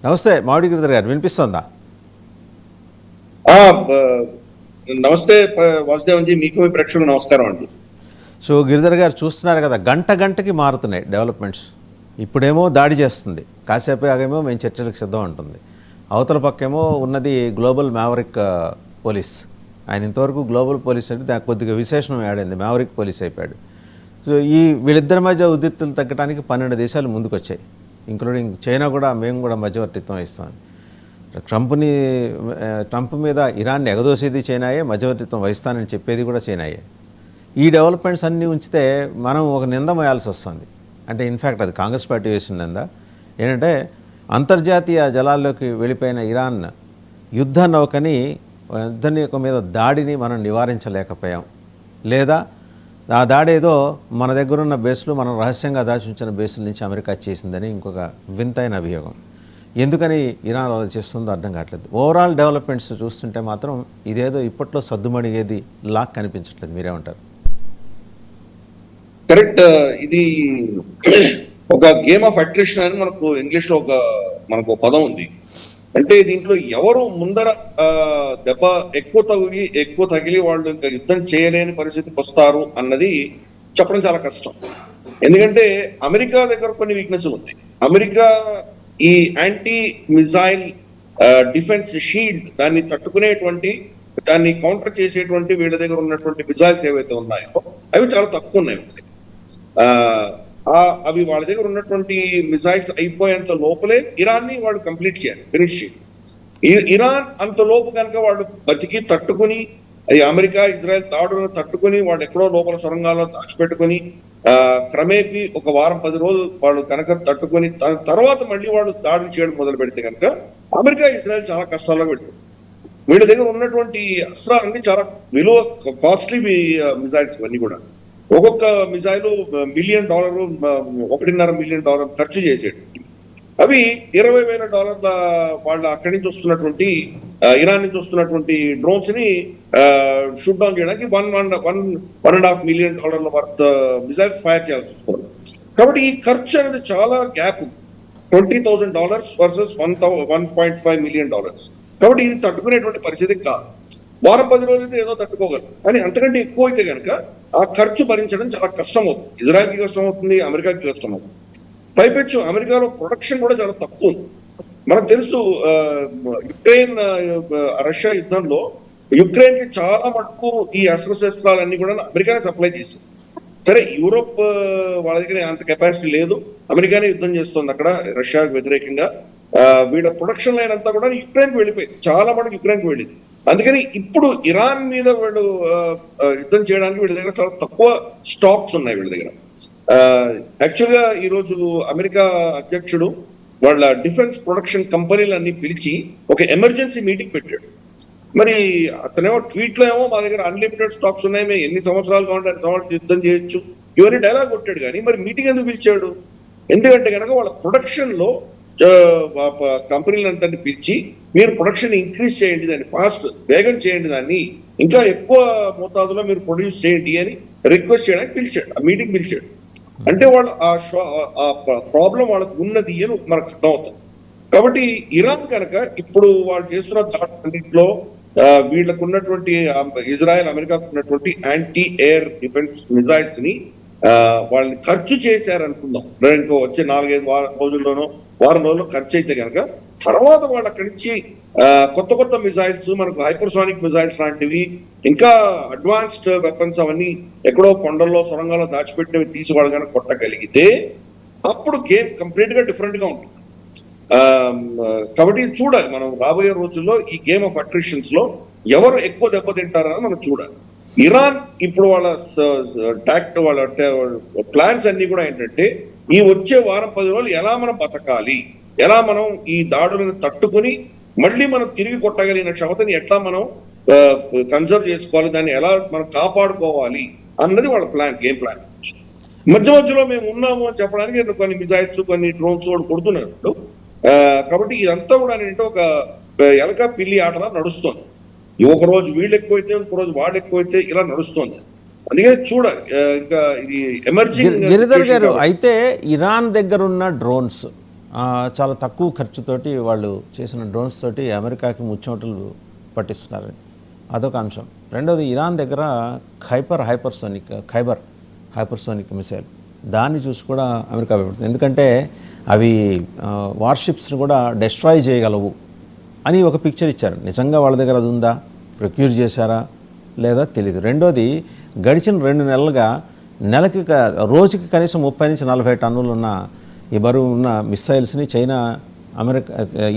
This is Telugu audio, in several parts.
నమస్తే మామిడి గిరిధర్ గారు, వినిపిస్తుందా? నమస్తే వాసుదేవన్ జీ, మీకు మీ ప్రేక్షకులకు నమస్కారం అండి. సో గిరిధర్ గారు చూస్తున్నారు కదా, గంట గంటకి మారుతున్నాయి డెవలప్మెంట్స్. ఇప్పుడేమో దాడి చేస్తుంది, కాసేపు ఆగేమో మేము చర్చలకు సిద్ధం అంటుంది. అవతల పక్కేమో ఉన్నది గ్లోబల్ మ్యావరిక్ పోలీస్. ఆయన ఇంతవరకు గ్లోబల్ పోలీస్ అంటే దానికి కొద్దిగా విశేషణం ఆడింది, మ్యావరిక్ పోలీస్ అయిపోయాడు. సో ఈ వీళ్ళిద్దరి మధ్య ఉద్రిక్తులు తగ్గడానికి 12 దేశాలు ముందుకు వచ్చాయి, ఇంక్లూడింగ్ చైనా కూడా. మేము కూడా మధ్యవర్తిత్వం ఇస్తామని. ట్రంప్ మీద ఇరాన్ని ఎగదోసేది చైనాయే, మధ్యవర్తిత్వం వహిస్తానని చెప్పేది కూడా చైనాయే. ఈ డెవలప్మెంట్స్ అన్నీ ఉంచితే మనం ఒక నింద మోయాల్సి వస్తుంది. అంటే ఇన్ఫ్యాక్ట్ అది కాంగ్రెస్ పార్టీ వేసిన నింద ఏంటంటే, అంతర్జాతీయ జలాల్లోకి వెళ్ళిపోయిన ఇరాన్ యుద్ధ నౌకని మీద దాడిని మనం నివారించలేకపోయాం, లేదా ఆ దాడి ఏదో మన దగ్గర ఉన్న బేస్లు మనం రహస్యంగా దాచుంచిన బేసుల నుంచి అమెరికా చేసిందని ఇంకొక వింతైన అభియోగం. ఎందుకని ఇరాన్ అలా చేస్తుందో అర్థం కావట్లేదు. ఓవరాల్ డెవలప్మెంట్స్ చూస్తుంటే మాత్రం ఇదేదో ఇప్పట్లో సద్దుమణిగేది లాక్ కనిపించట్లేదు. మీరేమంటారు? కరెక్ట్. ఇది ఒక గేమ్ ఆఫ్ అట్రిషన్ అని మనకు ఇంగ్లీష్ లో మనకు పదం ఉంది. అంటే దీంట్లో ఎవరు ముందర దెబ్బ ఎక్కువ తగిలి వాళ్ళు ఇంకా యుద్ధం చేయలేని పరిస్థితికి వస్తారు అన్నది చెప్పడం చాలా కష్టం. ఎందుకంటే అమెరికా దగ్గర కొన్ని వీక్నెస్ ఉంది. అమెరికా ఈ యాంటీ మిసైల్ డిఫెన్స్ షీల్డ్, దాన్ని తట్టుకునేటువంటి, దాన్ని కౌంటర్ చేసేటువంటి వీళ్ళ దగ్గర ఉన్నటువంటి మిసైల్స్ ఏవైతే ఉన్నాయో అవి చాలా తక్కువ ఉన్నాయి వాళ్ళ దగ్గర. అవి వాళ్ళ దగ్గర ఉన్నటువంటి మిసైల్స్ అయిపోయేంత లోపలే ఇరాన్ ని వాళ్ళు కంప్లీట్ చేయాలి, ఫినిష్ చేయాలి. ఇరాన్ అంత లోపు కనుక వాళ్ళు బతికి తట్టుకుని, అది అమెరికా ఇజ్రాయెల్ దాడులను తట్టుకుని వాళ్ళు ఎక్కడో లోపల సొరంగాల్లో దాచిపెట్టుకుని క్రమేపీ ఒక వారం 10 రోజులు వాళ్ళు కనుక తట్టుకుని తర్వాత మళ్ళీ వాళ్ళు దాడులు చేయడం మొదలు పెడితే కనుక అమెరికా ఇజ్రాయెల్ చాలా కష్టాల్లో పెడుతుంది. వీళ్ళ దగ్గర ఉన్నటువంటి అస్త్రాలన్నీ చాలా విలువ, కాస్ట్లీ మిసైల్స్ ఇవన్నీ కూడా. ఒక్కొక్క మిసైల్ $1 మిలియన్, $1.5 మిలియన్ ఖర్చు చేసేది. అవి $20,000 వాళ్ళ అక్కడి నుంచి వస్తున్నటువంటి ఇరాన్ నుంచి వస్తున్నటువంటి డ్రోన్స్ ని షూట్ డౌన్ చేయడానికి $1.5 మిలియన్ వర్త్ మిసైల్ ఫైర్ చేయాల్సి వస్తుంది. కాబట్టి ఈ ఖర్చు అనేది చాలా గ్యాప్ ఉంది. $20,000 వర్సెస్ $1.5 మిలియన్. కాబట్టి ఇది తట్టుకునేటువంటి పరిస్థితి కాదు. వారం 10 రోజులైతే ఏదో తట్టుకోగలరు, కానీ అంతకంటే ఎక్కువ అయితే కనుక ఆ ఖర్చు భరించడం చాలా కష్టం అవుతుంది. ఇజ్రాయెల్కి కష్టం అవుతుంది, అమెరికాకి కష్టం అవుతుంది. పైపెచ్చు అమెరికాలో ప్రొడక్షన్ కూడా చాలా తక్కువ ఉంది. మనకు తెలుసు, యుక్రెయిన్ రష్యా యుద్ధంలో యుక్రెయిన్ కి చాలా మటుకు ఈ అస్త్రశస్త్రాలన్నీ కూడా అమెరికానే సప్లై చేసింది. సరే, యూరోప్ వాళ్ళ దగ్గర అంత కెపాసిటీ లేదు, అమెరికానే యుద్ధం చేస్తుంది అక్కడ రష్యాకు వ్యతిరేకంగా. వీళ్ళ ప్రొడక్షన్ లైన్ అంతా కూడా యుక్రెయిన్కి వెళ్ళిపోయింది, చాలా మటుకు యుక్రెయిన్కి వెళ్ళింది. అందుకని ఇప్పుడు ఇరాన్ మీద వీళ్ళు యుద్ధం చేయడానికి వీళ్ళ దగ్గర చాలా తక్కువ స్టాక్స్ ఉన్నాయి వీళ్ళ దగ్గర. యాక్చువల్గా ఈరోజు అమెరికా అధ్యక్షుడు వాళ్ళ డిఫెన్స్ ప్రొడక్షన్ కంపెనీలన్నీ పిలిచి ఒక ఎమర్జెన్సీ మీటింగ్ పెట్టాడు. మరి అతనేమో ట్వీట్లో ఏమో మా దగ్గర అన్లిమిటెడ్ స్టాక్స్ ఉన్నాయి, మేము ఎన్ని సంవత్సరాలు కావాలంటే యుద్ధం చేయొచ్చు, ఇవన్నీ డైలాగ్ కొట్టాడు. కానీ మరి మీటింగ్ ఎందుకు పిలిచాడు? ఎందుకంటే కనుక వాళ్ళ ప్రొడక్షన్ లో కంపెనీలంతా పిలిచి మీరు ప్రొడక్షన్ ఇంక్రీజ్ చేయండి, దాన్ని ఫాస్ట్ వేగం చేయండి, దాన్ని ఇంకా ఎక్కువ మోతాదులో మీరు ప్రొడ్యూస్ చేయండి అని రిక్వెస్ట్ చేయడానికి పిలిచాడు, ఆ మీటింగ్ పిలిచాడు. అంటే వాళ్ళు ఆ ప్రాబ్లం వాళ్ళకు ఉన్నది అని మనకు అర్థం అవుతుంది. కాబట్టి ఇరాన్ కనుక ఇప్పుడు వాళ్ళు చేస్తున్న దాంట్లో వీళ్ళకు ఉన్నటువంటి ఇజ్రాయెల్ అమెరికాకు ఉన్నటువంటి యాంటీ ఎయిర్ డిఫెన్స్ మిసైల్స్ ని వాళ్ళని ఖర్చు చేశారనుకుందాం. ఇంకో వచ్చే 4-5 రోజుల్లోనో వారం రోజుల్లో ఖర్చు అయితే కనుక తర్వాత వాళ్ళు అక్కడి నుంచి కొత్త మిసైల్స్, మనకు హైపర్సానిక్ మిసైల్స్ లాంటివి, ఇంకా అడ్వాన్స్డ్ వెపన్స్ అవన్నీ ఎక్కడో కొండల్లో సొరంగాల్లో దాచిపెట్టినవి తీసి వాళ్ళు కనుక కొట్టగలిగితే అప్పుడు గేమ్ కంప్లీట్ గా డిఫరెంట్ గా ఉంటుంది. కాబట్టి చూడాలి మనం రాబోయే రోజుల్లో ఈ గేమ్ ఆఫ్ అట్రిషన్స్ లో ఎవరు ఎక్కువ దెబ్బతింటారని మనం చూడాలి. ఇరాన్ ఇప్పుడు వాళ్ళ ప్లాన్స్ అన్ని కూడా ఏంటంటే, ఈ వచ్చే వారం 10 రోజులు ఎలా మనం బతకాలి, ఎలా మనం ఈ దాడులను తట్టుకుని మళ్ళీ మనం తిరిగి కొట్టగలిగిన క్షమతని ఎట్లా మనం కన్సర్వ్ చేసుకోవాలి, దాన్ని ఎలా మనం కాపాడుకోవాలి అన్నది వాళ్ళ గేమ్ ప్లాన్. మధ్యలో మేము ఉన్నాము అని చెప్పడానికి కొన్ని మిసైల్స్, కొన్ని డ్రోన్స్ కూడా కొడుతున్నారు. కాబట్టి ఇదంతా కూడా ఏంటంటే ఒక ఎలక పిల్లి ఆటలా నడుస్తుంది. ఒక రోజు వీళ్ళు ఎక్కువైతే ఇంకో రోజు వాళ్ళు ఎక్కువైతే ఇలా నడుస్తుంది. అందుకని చూడాలి ఇంకా ఇది ఎమర్జింగ్. గిరిధర్ గారు, అయితే ఇరాన్ దగ్గర ఉన్న డ్రోన్స్ చాలా తక్కువ ఖర్చుతోటి వాళ్ళు చేసిన డ్రోన్స్ తోటి అమెరికాకి ముచ్చమటలు పట్టిస్తున్నారు. అదొక అంశం. రెండోది, ఇరాన్ దగ్గర ఖైబర్ హైపర్సోనిక్ మిసైల్, దాన్ని చూసి కూడా అమెరికా భయపడుతుంది. ఎందుకంటే అవి వార్షిప్స్ని కూడా డెస్ట్రాయ్ చేయగలవు అని ఒక పిక్చర్ ఇచ్చారు. నిజంగా వాళ్ళ దగ్గర అది ఉందా, ప్రొక్యూర్ చేశారా లేదా తెలియదు. రెండోది, గడిచిన 2 నెలలుగా రోజుకి కనీసం 30 నుంచి 40 టన్నులు ఉన్న ఈ బరువు ఉన్న మిస్సైల్స్ని చైనా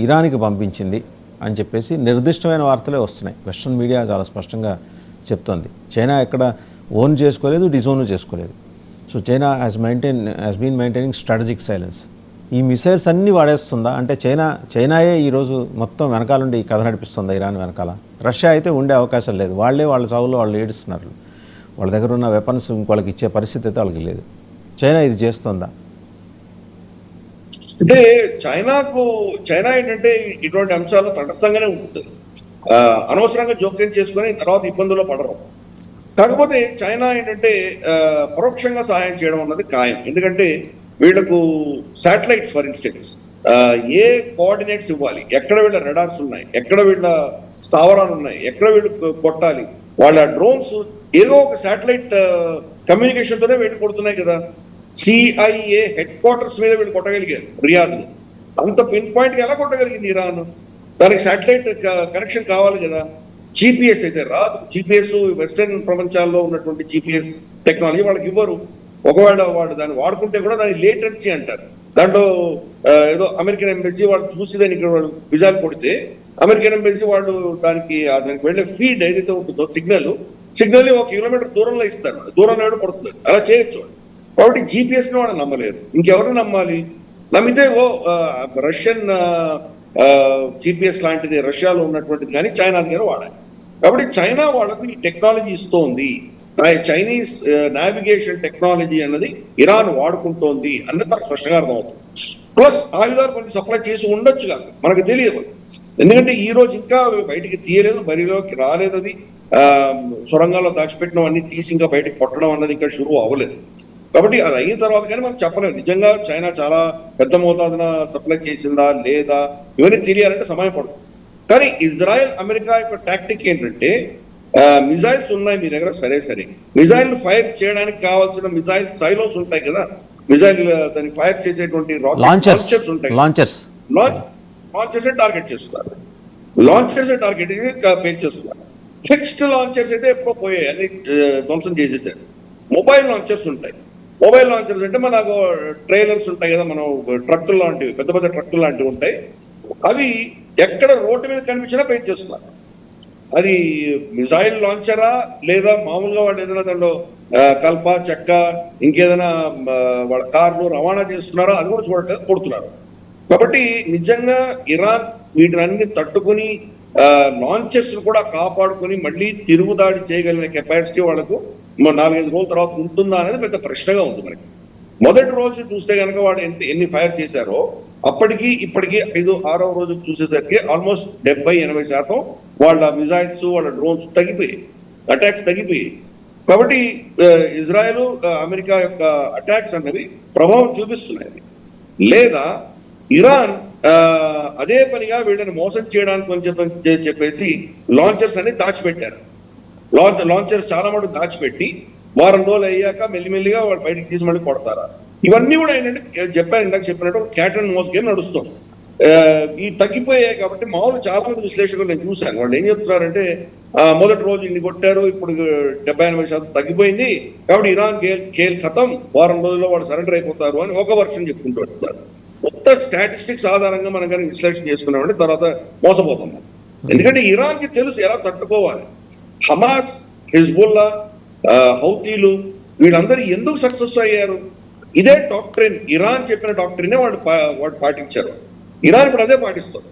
ఇరాన్కి పంపించింది అని చెప్పేసి నిర్దిష్టమైన వార్తలే వస్తున్నాయి. వెస్ట్రన్ మీడియా చాలా స్పష్టంగా చెప్తోంది. చైనా ఎక్కడ ఓన్ చేసుకోలేదు, డిజోన్ చేసుకోలేదు. So China has been maintaining strategic silence. ఈ మిసైల్స్ అన్నీ వాడేస్తుందా అంటే చైనాయే ఈరోజు మొత్తం వెనకాలండి ఈ కథ నడిపిస్తుందా ఇరాన్ వెనకాల? రష్యా అయితే ఉండే అవకాశం లేదు. వాళ్ళ చావులో వాళ్ళు ఏడుస్తున్నారు. వాళ్ళ దగ్గర ఉన్న వెపన్స్ ఇంకోళ్ళకి ఇచ్చే పరిస్థితి అయితే వాళ్ళకి లేదు. చైనా ఇది చేస్తుందా? అంటే చైనా ఏంటంటే ఇటువంటి అంశాలు తటస్థంగానే ఉంటుంది. అనవసరంగా జోక్యం చేసుకొని తర్వాత ఇబ్బందుల్లో పడరు. కాకపోతే చైనా ఏంటంటే పరోక్షంగా సహాయం చేయడం అన్నది ఖాయం. ఎందుకంటే వీళ్లకు satellites for instance A coordinates ఇవ్వాలి, ఎక్కడ వీళ్ళ రెడార్స్ ఉన్నాయి, ఎక్కడ వీళ్ళ స్థావరాలు ఉన్నాయి, ఎక్కడ వీళ్ళు కొట్టాలి, వాళ్ళ డ్రోన్స్ ఏదో ఒక శాటిలైట్ కమ్యూనికేషన్ తోనే వీళ్ళు కొడుతున్నాయి కదా. CIA హెడ్ క్వార్టర్స్ మీద వీళ్ళు కొట్టగలిగారు రియాద్. అంత పిన్ పాయింట్ ఎలా కొట్టగలిగింది ఇరాన్? దానికి శాటిలైట్ కనెక్షన్ కావాలి కదా. GPS అయితే రాదు. GPS వెస్టర్న్ ప్రపంచాల్లో ఉన్నటువంటి GPS టెక్నాలజీ వాళ్ళకి ఇవ్వరు. ఒకవేళ వాడు దాన్ని వాడుకుంటే కూడా దాన్ని లేటెన్సీ అంటారు. దాంట్లో ఏదో అమెరికన్ ఎంబసీ వాళ్ళు చూసి దానికి విజాలు కొడితే అమెరికన్ ఎంబసీ వాళ్ళు దానికి వెళ్ళే ఫీడ్ ఏదైతే ఉంటుందో సిగ్నల్ 1 కిలోమీటర్ దూరంలో ఇస్తారు. దూరంలో పడుతుంది. అలా చేయొచ్చు. కాబట్టి GPS ని వాళ్ళు నమ్మలేరు. ఇంకెవరిని నమ్మాలి? నమ్మితే రష్యన్ GPS లాంటిది రష్యాలో ఉన్నటువంటిది కానీ చైనాది కానీ వాడాలి. కాబట్టి చైనా వాళ్ళకు ఈ టెక్నాలజీ ఇస్తోంది. చైనీస్ నావిగేషన్ టెక్నాలజీ అన్నది ఇరాన్ వాడుకుంటోంది అన్నది మనకు స్పష్టంగా అర్థమవుతుంది. ప్లస్ ఆయుధాలు కొన్ని సప్లై చేసి ఉండొచ్చు కాదు, మనకు తెలియదు. ఎందుకంటే ఈ రోజు ఇంకా బయటికి తీయలేదు, బరిలోకి రాలేదు. అది సొరంగాల్లో దాచిపెట్టడం అన్ని తీసి ఇంకా బయటకు కొట్టడం అన్నది ఇంకా షురు అవ్వలేదు. కాబట్టి అది అయిన తర్వాత కానీ మనం చెప్పలేము నిజంగా చైనా చాలా పెద్ద మోతాదున సప్లై చేసిందా లేదా, ఇవన్నీ తెలియాలంటే సమయం పడుతుంది. కానీ ఇజ్రాయెల్ అమెరికా యొక్క టాక్టిక్ ఏంటంటే మిజైల్స్ ఉన్నాయి మీ దగ్గర, సరే మిజైల్ ఫైర్ చేయడానికి కావాల్సిన మిజైల్ సైలోస్ ఉంటాయి కదా, మిజైల్ దాన్ని ఫైర్ చేసేటువంటి లాంచర్స్ ఉంటాయి. లాంచర్స్ టార్గెట్ చేస్తున్నారు. పేర్ చేస్తున్నారు. ఫిక్స్డ్ లాంచర్స్ అయితే ఎప్పుడో పోయాయి, అన్ని ధ్వంసం చేసేసారు. మొబైల్ లాంచర్స్ ఉంటాయి. మొబైల్ లాంచర్స్ అంటే మనకు ట్రైలర్స్ ఉంటాయి కదా, మనం ట్రక్కులు లాంటివి, పెద్ద పెద్ద ట్రక్కులు లాంటివి ఉంటాయి. అవి ఎక్కడ రోడ్డు మీద కనిపించినా పేర్ చేస్తున్నారు. అది మిసైల్ లాంచరా లేదా మామూలుగా వాళ్ళు ఏదైనా దాంట్లో కల్ప చెక్క ఇంకేదైనా వాళ్ళ కార్లు రవాణా చేస్తున్నారో అది కూడా చూడట్లేదు, కొడుతున్నారు. కాబట్టి నిజంగా ఇరాన్ వీటినన్ని తట్టుకుని లాంచర్స్ కూడా కాపాడుకుని మళ్ళీ తిరుగుదాడి చేయగలిగిన కెపాసిటీ వాళ్ళకు 4-5 రోజుల తర్వాత ఉంటుందా అనేది పెద్ద ప్రశ్నగా ఉంది మనకి. మొదటి రోజు చూస్తే కనుక వాడు ఎన్ని ఫైర్ చేశారో అప్పటికి ఇప్పటికీ 5-6వ రోజు చూసేసరికి ఆల్మోస్ట్ 70-80% వాళ్ళ మిజైల్స్ వాళ్ళ డ్రోన్స్ తగ్గిపోయాయి, అటాక్స్ తగ్గిపోయాయి. కాబట్టి ఇజ్రాయెల్ అమెరికా యొక్క అటాక్స్ అన్నవి ప్రభావం చూపిస్తున్నాయి. లేదా ఇరాన్ అదే పనిగా వీళ్ళని మోసం చేయడానికి చెప్పేసి లాంచర్స్ అన్ని దాచిపెట్టారు. లాంచర్స్ చాలా మటుకు దాచిపెట్టి వారం రోజులు అయ్యాక మెల్లిమెల్లిగా వాళ్ళు బయటకు తీసి మళ్ళీ కొడతారా? ఇవన్నీ కూడా ఏంటంటే ఇందాక చెప్పినట్టు క్యాట్ అండ్ మౌస్ గేమ్ నడుస్తుంది. ఈ తగ్గిపోయాయి కాబట్టి మామూలు చాలా మంది విశ్లేషకులు నేను చూశాను. వాళ్ళు ఏం చెప్తున్నారంటే మొదటి రోజు ఇన్ని కొట్టారు, ఇప్పుడు 70-80% తగ్గిపోయింది, కాబట్టి ఇరాన్ ఖేల్ ఖతం, వారం రోజుల్లో వాళ్ళు సరెండర్ అయిపోతారు అని ఒక వర్షన్ చెప్పుకుంటూ వస్తున్నారు. మొత్తం స్టాటిస్టిక్స్ ఆధారంగా మనం కానీ విశ్లేషణ చేసుకున్నామంటే తర్వాత మోసపోతాం. ఎందుకంటే ఇరాన్కి తెలుసు ఎలా తట్టుకోవాలి. హమాస్, హిజ్బుల్లా, హౌతీలు వీళ్ళందరూ ఎందుకు సక్సెస్ అయ్యారు? ఇదే డాక్ట్రిన్, ఇరాన్ చెప్పిన డాక్ట్రినే వాళ్ళు పాటించారు. ఇరాన్ ఇప్పుడు అదే పాటిస్తారు.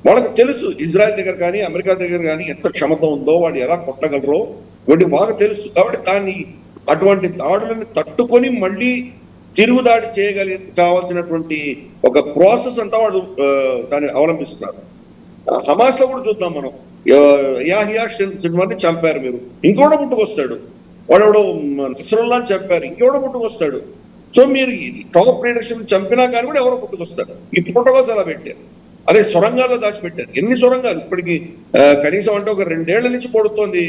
వాళ్ళకు తెలుసు ఇజ్రాయెల్ దగ్గర కానీ అమెరికా దగ్గర కానీ ఎంత క్షమత ఉందో, వాళ్ళు ఎలా కొట్టగలరో ఇవన్నీ బాగా తెలుసు. కాబట్టి అటువంటి దాడులను తట్టుకొని మళ్ళీ తిరుగుదాడి కావాల్సినటువంటి ఒక ప్రాసెస్ అంతా వాళ్ళు దాన్ని అవలంబిస్తున్నారు. హమాస్ లో కూడా చూద్దాం మనం, యాహియా సిన్వార్ని చంపారు, మీరు ఇంకోడో పుట్టుకొస్తాడు, వాడు నస్రుల్లాని చంపారు, ఇంకోడో పుట్టుకొస్తాడు. సో మీరు టాప్ లీడర్షిప్ చంపినా కానీ కూడా ఎవరో పుట్టుకొస్తారు. ఈ ప్రోటోకాల్స్ అలా పెట్టారు. అదే సొరంగాల్లో దాచిపెట్టారు. ఎన్ని సొరంగాలు ఇప్పటికి కనీసం అంటే ఒక 2 ఏళ్ల నుంచి పడుతోంది.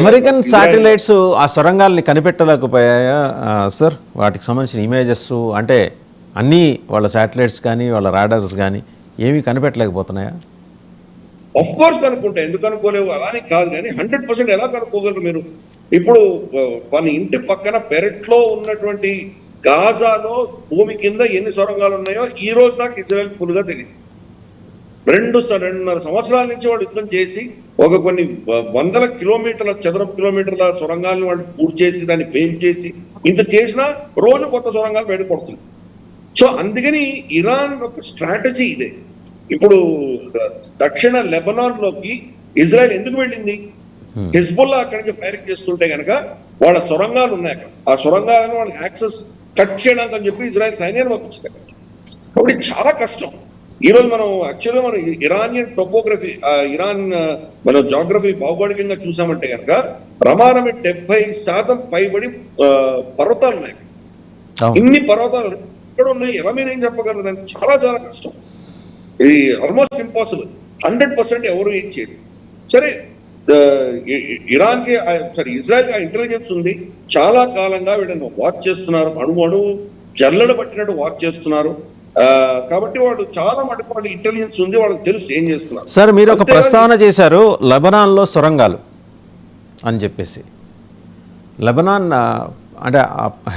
అమెరికన్ శాటిలైట్స్ ఆ సొరంగాల్ని కనిపెట్టలేకపోయాయా సార్? వాటికి సంబంధించిన ఇమేజెస్ అంటే అన్నీ వాళ్ళ శాటిలైట్స్ కానీ వాళ్ళ రాడర్స్ కానీ ఏమీ కనిపెట్టలేకపోతున్నాయా? ఆఫ్ కోర్స్ కనుక్కుంటా, ఎందుకు కనుక్కోలేవు అలానే కాదు, కానీ 100% ఎలా కనుక్కోగలరు మీరు? ఇప్పుడు మన ఇంటి పక్కన పెరట్లో ఉన్నటువంటి గాజాలో భూమి కింద ఎన్ని సొరంగాలు ఉన్నాయో ఈ రోజు దాకా ఇజ్రాయెల్ ఫుల్గా తెలియదు. 2.5 సంవత్సరాల నుంచి వాళ్ళు యుద్ధం చేసి ఒక కొన్ని వందల కిలోమీటర్ల చదరపు కిలోమీటర్ల సొరంగాలను వాళ్ళు పూర్తి చేసి దాన్ని పేల్చేసి ఇంత చేసినా రోజు కొత్త సొరంగాలు బయట పడుతుంది. సో అందుకని ఇరాన్ ఒక స్ట్రాటజీ ఇదే. ఇప్పుడు దక్షిణ లెబనాన్ లోకి ఇజ్రాయెల్ ఎందుకు వెళ్ళింది? హిజ్బుల్లా అక్కడి నుంచి ఫైరింగ్ చేస్తుంటే కనుక వాళ్ళ సొరంగాలు ఉన్నాయి అక్కడ, ఆ సొరంగాలను వాళ్ళకి యాక్సెస్ కట్ చేయడానికి అని చెప్పి ఇజ్రాయెల్ సైన్యాన్ని పంపించింది అక్కడ. కాబట్టి చాలా కష్టం. ఈ రోజు మనం యాక్చువల్గా మనం ఇరానియన్ టోపోగ్రఫీ, ఇరాన్ మన జాగ్రఫీ భౌగోళికంగా చూసామంటే కనుక రమారమి 70% పైబడి పర్వతాలు ఉన్నాయి. ఇన్ని పర్వతాలు ఎక్కడ ఉన్నాయి, ఎలా మీరేం చెప్పగలరు? దానికి చాలా చాలా కష్టం. ఇది ఆల్మోస్ట్ ఇంపాసిబుల్. 100% ఎవరు ఏం చేయరు. సరే, ఇరాన్కి సారీ ఇజ్రాయెల్ ఆ ఇంటెలిజెన్స్ ఉంది. చాలా కాలంగా వీళ్ళని వాచ్ చేస్తున్నారు, అణువు జల్లడ పట్టినట్టు వాచ్ చేస్తున్నారు. కాబట్టి వాళ్ళు చాలా మటుకు వాళ్ళ ఇంటెలిజెన్స్ ఉంది, వాళ్ళకి తెలుసు ఏం చేస్తున్నారు. సార్ మీరు ఒక ప్రస్తావన చేశారు లెబనాన్లో సొరంగాలు అని చెప్పేసి. లెబనాన్ అంటే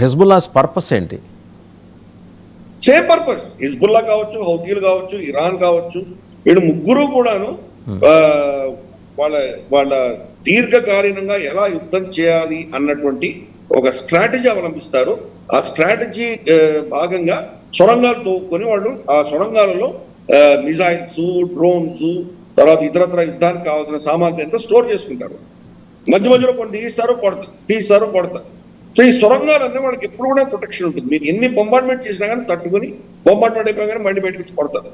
హెజ్బుల్లాస్ పర్పస్ ఏంటి? Same purpose. హిజ్బుల్లా కావచ్చు, హౌతీలు కావచ్చు, ఇరాన్ కావచ్చు, వీళ్ళు ముగ్గురు కూడాను వాళ్ళ వాళ్ళ దీర్ఘకాలీనంగా ఎలా యుద్ధం చేయాలి అన్నటువంటి ఒక స్ట్రాటజీ అవలంబిస్తారు. ఆ స్ట్రాటజీ భాగంగా సొరంగాలు తోపుకొని వాళ్ళు ఆ సొరంగాలలో మిజైల్స్, డ్రోన్స్, తర్వాత ఇతరత్ర యుద్ధానికి కావాల్సిన సామాగ్రి అంతా స్టోర్ చేసుకుంటారు. మధ్య మధ్యలో కొన్ని తీస్తారు కొడతారు. సో ఈ సొరంగాలన్నీ వాళ్ళకి ఎప్పుడు కూడా ప్రొటెక్షన్ ఉంటుంది. మీరు ఎన్ని బొంబార్డ్మెంట్ చేసినా కానీ తట్టుకుని బొంబార్డ్మెంట్ అయిపోయినా మళ్ళీ బయటకు కొడతారు.